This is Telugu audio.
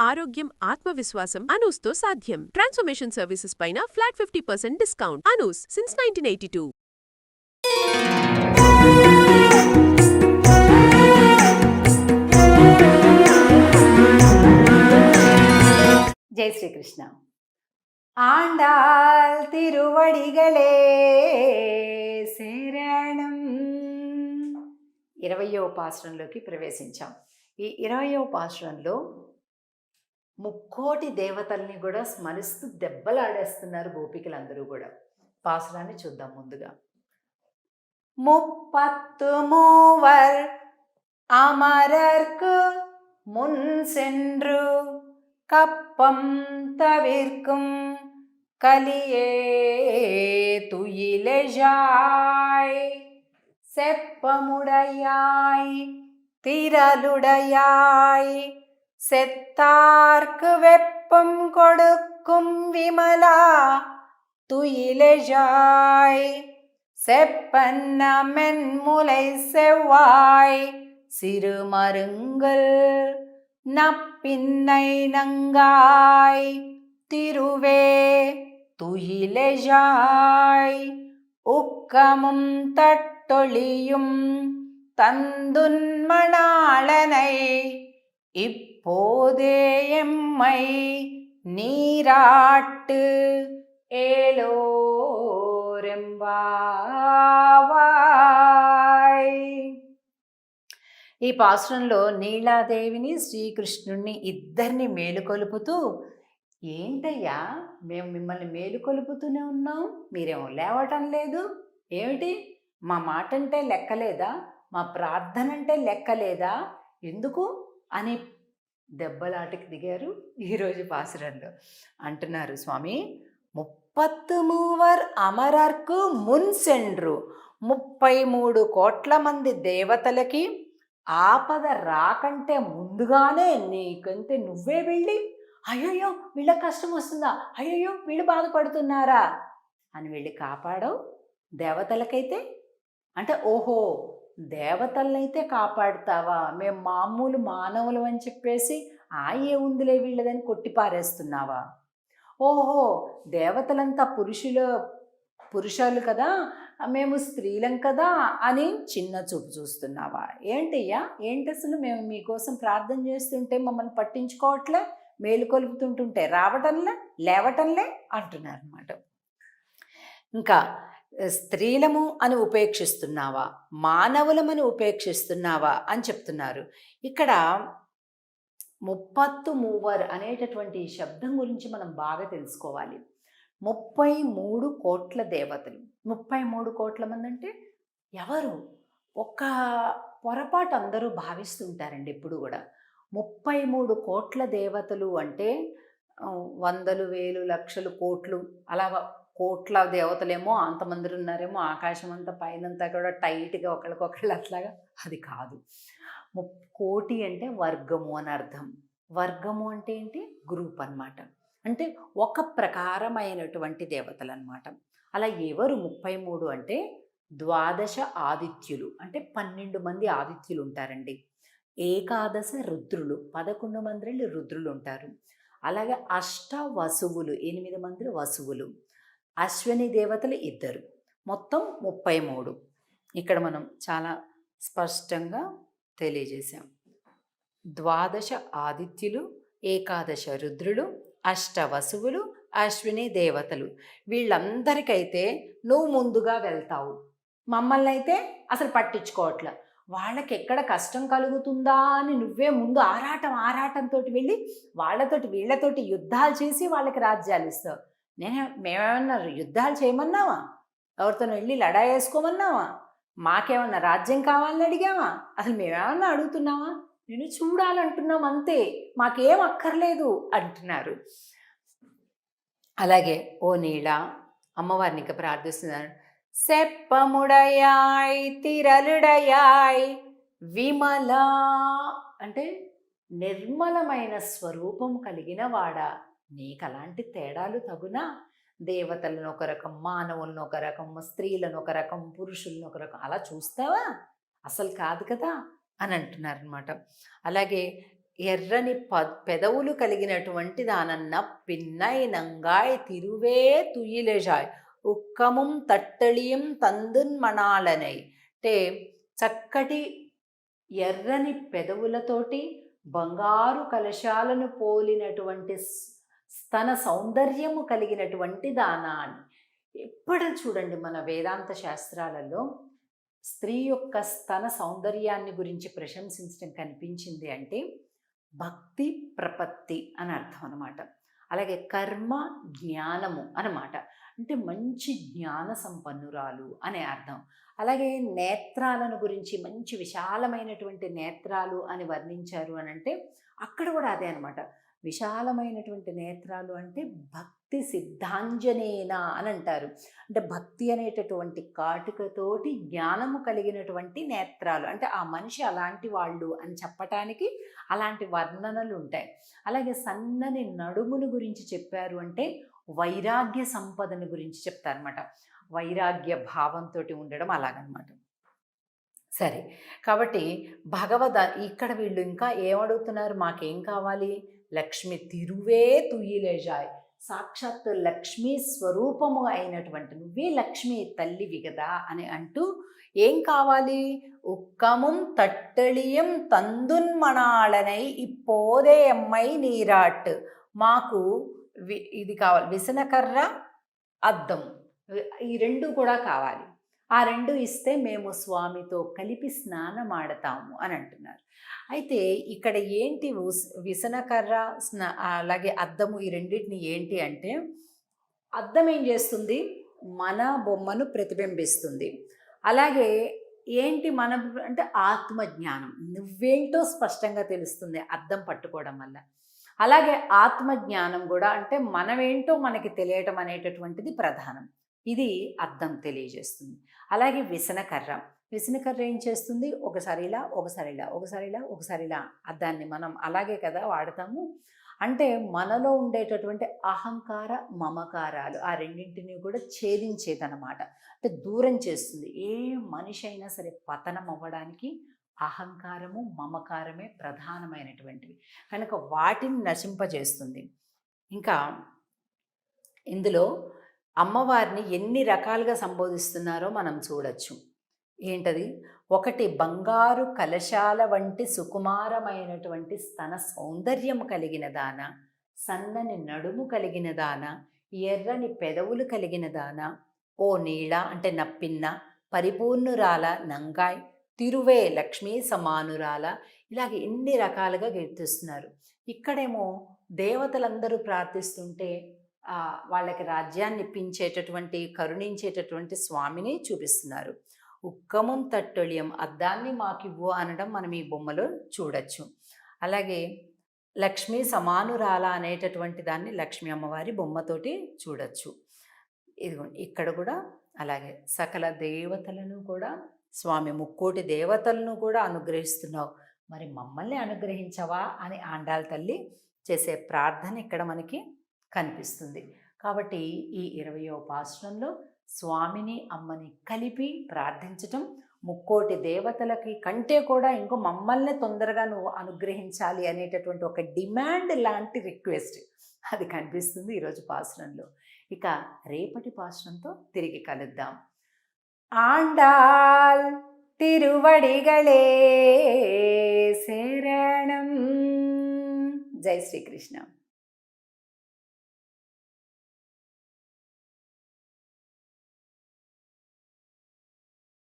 ఆరోగ్యం, ఆత్మవిశ్వాసం అనూస్తో సాధ్యం. ట్రాన్స్ఫర్మేషన్ సర్వీసెస్ పైన ఫ్లాట్ 50% డిస్కౌంట్. అనూస్ సిన్స్ 1982. జై శ్రీకృష్ణ. ఆండాల్ తిరువడిగలే శరణం. 20వ పాసురంలోకి ప్రవేశించాం. ఈ 20వ పాసురంలో ముక్కోటి దేవతల్ని కూడా స్మరిస్తూ దెబ్బలాడేస్తున్నారు గోపికలందరూ కూడా. పాసురాన్ని చూద్దాం ముందుగా. ముప్పత్తు మూవర్ అమరర్కు మున్ సెండ్రు கப்பம் தவிர்க்கும் கலியே துயிலெழாய் செப்பமுடையாய் திரளுடையாய் செத்தார்க்கு வெப்பம் கொடுக்கும் விமலா துயிலெழாய் செப்பன்ன மென்முலை செவ்வாய் சிறுமருங்கல் நப்பின்னை நங்காய் திருவே துயிலெழாய் உக்கமும் தட்டொழியும் தந்துன்மணாளனை இப்போதே எம்மை நீராட்டு ఏలోరెంబావాయ్. ఈ పాసురంలో నీలాదేవిని శ్రీకృష్ణుణ్ణి ఇద్దరిని మేలుకొలుపుతూ, ఏంటయ్యా మేము మిమ్మల్ని మేలుకొలుపుతూనే ఉన్నాం, మీరేమో లేవటం లేదు, ఏమిటి మా మాట అంటే లెక్కలేదా, మా ప్రార్థన అంటే లెక్కలేదా, ఎందుకు అని దెబ్బలాటకి దిగారు. ఈరోజు పాసురంలో అంటున్నారు స్వామి, 33 అమరర్కు మున్ సెండ్రు, 33 కోట్ల మంది దేవతలకి ఆపద రాకంటే ముందుగానే నీకంటే నువ్వే వెళ్ళి, అయ్యయ్యో వీళ్ళ కష్టం వస్తుందా, అయ్యయ్యో వీళ్ళు బాధపడుతున్నారా అని వెళ్ళి కాపాడవు. దేవతలకైతే అంటే ఓహో దేవతలనైతే కాపాడుతావా, మేము మామూలు మానవులు అని చెప్పేసి ఏ ఉందిలే వీళ్ళదని కొట్టిపారేస్తున్నావా, ఓహో దేవతలంతా పురుషాలు కదా, మేము స్త్రీలం కదా అని చిన్న చూపు చూస్తున్నావా, ఏంటయ్యా ఏంటి అసలు మేము మీకోసం ప్రార్థన చేస్తుంటే మమ్మల్ని పట్టించుకోవట్లే, మేలుకొలుపుతుంటుంటే రావటంలే లేవటంలే అంటున్నారు అన్నమాట. ఇంకా స్త్రీలము అని ఉపేక్షిస్తున్నావా, మానవులమని ఉపేక్షిస్తున్నావా అని చెప్తున్నారు. ఇక్కడ 33 అనేటటువంటి శబ్దం గురించి మనం బాగా తెలుసుకోవాలి. 33 కోట్ల దేవతలు, 33 కోట్ల మంది అంటే ఎవరు? ఒక్క పొరపాటు అందరూ భావిస్తుంటారండి ఎప్పుడు కూడా. 33 కోట్ల దేవతలు అంటే వందలు వేలు లక్షలు కోట్లు అలా కోట్ల దేవతలేమో అంతమంది ఉన్నారేమో, ఆకాశం అంతా పైనంతా కూడా టైట్గా ఒకళ్ళకొకళ్ళు అట్లాగా, అది కాదు. కోటి అంటే వర్గము అని అర్థం. వర్గము అంటే ఏంటి? గ్రూప్ అన్నమాట. అంటే ఒక ప్రకారమైనటువంటి దేవతలు అన్నమాట. అలా ఎవరు 33 అంటే 12 ఆదిత్యులు, అంటే 12 మంది ఆదిత్యులు ఉంటారండి. ఏకాదశ రుద్రులు, 11 మంది రుద్రులు ఉంటారు. అలాగే అష్ట వసువులు, 8 మంది వసువులు, అశ్విని దేవతలు 2, మొత్తం 33. ఇక్కడ మనం చాలా స్పష్టంగా తెలియజేశాం. 12 ఆదిత్యులు, ఏకాదశ రుద్రులు, అష్ట వసువులు, అశ్విని దేవతలు, వీళ్ళందరికైతే నువ్వు ముందుగా వెళ్తావు, మమ్మల్ని అయితే అసలు పట్టించుకోవట్లే, వాళ్ళకి ఎక్కడ కష్టం కలుగుతుందా అని నువ్వే ముందు ఆరాటంతో వెళ్ళి వాళ్ళతోటి వీళ్ళతోటి యుద్ధాలు చేసి వాళ్ళకి రాజ్యాలు ఇస్తావు. మేమేమన్నా యుద్ధాలు చేయమన్నావా, ఎవరితో వెళ్ళి లడాయి వేసుకోమన్నావా, మాకేమన్నా రాజ్యం కావాలని అడిగావా, అసలు మేమేమన్నా అడుగుతున్నావా, నేను చూడాలంటున్నాం అంతే, మాకేం అక్కర్లేదు అంటున్నారు. అలాగే ఓ నీల అమ్మవారిని ఇక ప్రార్థిస్తున్నారు. సెప్పముడయాయ్ తిరలుడయాయ్ విమల అంటే నిర్మలమైన స్వరూపం కలిగిన వాడా, నీకు అలాంటి తేడాలు తగునా, దేవతలను ఒక రకం, మానవులను ఒక రకం, స్త్రీలను ఒక రకం, పురుషులను ఒక రకం అలా చూస్తావా, అసలు కాదు కదా అని అంటున్నారనమాట. అలాగే ఎర్రని పెదవులు కలిగినటువంటి దానన్న పిన్నై నంగాయ్ తిరువే తుయిలెజాయ్ ఉక్కముం తట్టళియం తందున్మణాలనై. అంటే చక్కటి ఎర్రని పెదవులతోటి బంగారు కలశాలను పోలినటువంటి స్తన సౌందర్యము కలిగినటువంటి దానా అని. ఎప్పుడు చూడండి మన వేదాంత శాస్త్రాలలో స్త్రీ యొక్క స్తన సౌందర్యాన్ని గురించి ప్రశంసించడం కనిపించింది అంటే భక్తి ప్రపత్తి అని అర్థం అనమాట. అలాగే కర్మ జ్ఞానము అనమాట, అంటే మంచి జ్ఞాన సంపన్నురాలు అనే అర్థం. అలాగే నేత్రాలను గురించి మంచి విశాలమైనటువంటి నేత్రాలు అని వర్ణించారు అని అంటే అక్కడ కూడా అదే అనమాట. విశాలమైనటువంటి నేత్రాలు అంటే భక్తి సిద్ధాంజనేన అని అంటారు. అంటే భక్తి అనేటటువంటి కాటుకతోటి జ్ఞానము కలిగినటువంటి నేత్రాలు, అంటే ఆ మనిషి అలాంటి వాళ్ళు అని చెప్పటానికి అలాంటి వర్ణనలు ఉంటాయి. అలాగే సన్నని నడుమును గురించి చెప్పారు అంటే వైరాగ్య సంపదను గురించి చెప్తారనమాట. వైరాగ్య భావంతో ఉండడం అలాగనమాట. సరే, కాబట్టి ఇక్కడ వీళ్ళు ఇంకా ఏమడుగుతున్నారు, మాకేం కావాలి? లక్ష్మి తిరువే తుయిలేజాయ్, సాక్షాత్తు లక్ష్మీ స్వరూపము అయినటువంటి నువ్వే లక్ష్మి తల్లివి కదా అని అంటూ ఏం కావాలి? ఉక్కముం తట్టళియం తందున్మణాళనై ఇప్పోదే అమ్మై నీరాట్. మాకు ఇది కావాలి, విసనకర్ర, అద్దం, ఈ రెండు కూడా కావాలి. ఆ రెండు ఇస్తే మేము స్వామితో కలిపి స్నానం ఆడతాము అని అంటున్నారు. అయితే ఇక్కడ ఏంటి విసనకర్ర అలాగే అద్దము ఈ రెండింటిని ఏంటి అంటే, అద్దం ఏం చేస్తుంది? మన బొమ్మను ప్రతిబింబిస్తుంది. అలాగే ఏంటి మన అంటే ఆత్మజ్ఞానం, నువ్వేంటో స్పష్టంగా తెలుస్తుంది అద్దం పట్టుకోవడం వల్ల. అలాగే ఆత్మజ్ఞానం కూడా, అంటే మనమేంటో మనకి తెలియటం అనేటటువంటిది ప్రధానం. ఇది అద్దం తెలియజేస్తుంది. అలాగే విసనకర్ర ఏం చేస్తుంది? ఒకసారి ఇలా, ఒకసారి ఇలా, ఒకసారి ఇలా, ఒకసారి ఇలా అద్దాన్ని మనం అలాగే కదా వాడతాము. అంటే మనలో ఉండేటటువంటి అహంకార మమకారాలు ఆ రెండింటినీ కూడా ఛేదించేదన్నమాట. అంటే దూరం చేస్తుంది. ఏ మనిషి అయినా సరే పతనం అవ్వడానికి అహంకారము మమకారమే ప్రధానమైనటువంటివి కనుక వాటిని నశింపజేస్తుంది. ఇంకా ఇందులో అమ్మవారిని ఎన్ని రకాలుగా సంబోధిస్తున్నారో మనం చూడొచ్చు. ఏంటది? ఒకటి, బంగారు కలశాల వంటి సుకుమారమైనటువంటి స్తన సౌందర్యము కలిగిన దాన, సన్నని నడుము కలిగిన దాన, ఎర్రని పెదవులు కలిగిన దాన, ఓ నీళ అంటే నప్పిన్న, పరిపూర్ణురాల నంగాయ్, తిరువే లక్ష్మీ సమానురాల, ఇలాగ ఎన్ని రకాలుగా కీర్తిస్తున్నారు. ఇక్కడేమో దేవతలందరూ ప్రార్థిస్తుంటే వాళ్ళకి రాజ్యాన్ని ఇప్పించేటటువంటి కరుణించేటటువంటి స్వామిని చూపిస్తున్నారు. ఉక్కమం తట్టొళియం, అద్దాన్ని మాకివ్వు అనడం మనం ఈ బొమ్మలో చూడొచ్చు. అలాగే లక్ష్మీ సమానురాల అనేటటువంటి దాన్ని లక్ష్మీ అమ్మవారి బొమ్మతోటి చూడొచ్చు. ఇదిగోండి ఇక్కడ కూడా అలాగే సకల దేవతలను కూడా స్వామి, ముక్కోటి దేవతలను కూడా అనుగ్రహిస్తున్నావు, మరి మమ్మల్ని అనుగ్రహించవా అని ఆండాళ్ళ తల్లి చేసే ప్రార్థన ఇక్కడ మనకి కనిపిస్తుంది. కాబట్టి ఈ 20వ పాసురంలో స్వామిని అమ్మని కలిపి ప్రార్థించటం, ముక్కోటి దేవతలకి కంటే కూడా ఇంకో మమ్మల్ని తొందరగా నువ్వు అనుగ్రహించాలి అనేటటువంటి ఒక డిమాండ్ లాంటి రిక్వెస్ట్ అది కనిపిస్తుంది ఈరోజు పాసురంలో. ఇక రేపటి పాసురంతో తిరిగి కలుద్దాం. ఆండాల్ తిరువడిగళే శరణం. జై శ్రీకృష్ణ.